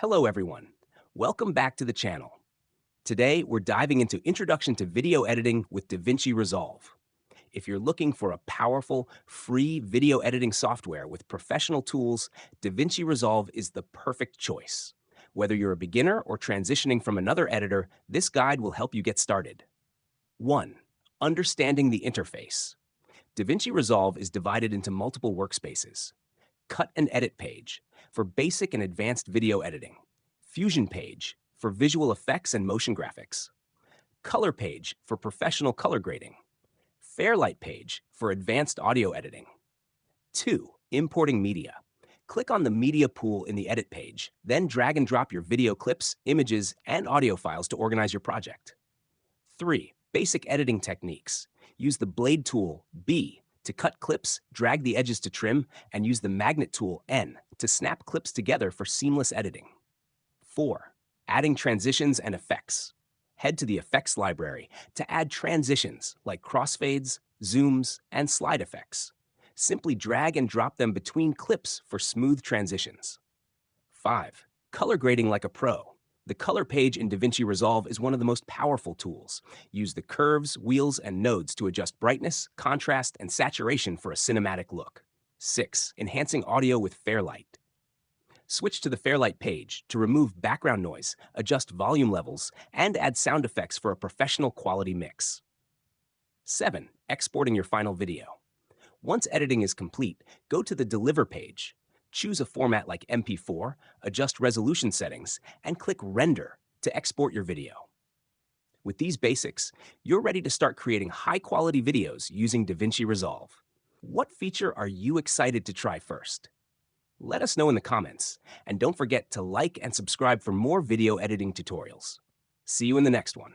Hello everyone. Welcome back to the channel. Today we're diving into Introduction to Video Editing with DaVinci Resolve. If you're looking for a powerful, free video editing software with professional tools, DaVinci Resolve is the perfect choice. Whether you're a beginner or transitioning from another editor, this guide will help you get started. 1. Understanding the interface. DaVinci Resolve is divided into multiple workspaces. Cut and Edit page for basic and advanced video editing. Fusion page for visual effects and motion graphics. Color page for professional color grading. Fairlight page for advanced audio editing. 2. Importing media. Click on the media pool in the Edit page, then drag and drop your video clips, images, and audio files to organize your project. 3. Basic editing techniques. Use the blade tool, B, to cut clips, drag the edges to trim, and use the magnet tool, N, to snap clips together for seamless editing. 4. Adding transitions and effects. Head to the Effects library to add transitions like crossfades, zooms, and slide effects. Simply drag and drop them between clips for smooth transitions. 5. Color grading like a pro. The color page in DaVinci Resolve is one of the most powerful tools. Use the curves, wheels, and nodes to adjust brightness, contrast, and saturation for a cinematic look. 6. Enhancing audio with Fairlight. Switch to the Fairlight page to remove background noise, adjust volume levels, and add sound effects for a professional quality mix. 7. Exporting your final video. Once editing is complete, go to the Deliver page. Choose a format like MP4, adjust resolution settings, and click Render to export your video. With these basics, you're ready to start creating high-quality videos using DaVinci Resolve. What feature are you excited to try first? Let us know in the comments, and don't forget to like and subscribe for more video editing tutorials. See you in the next one.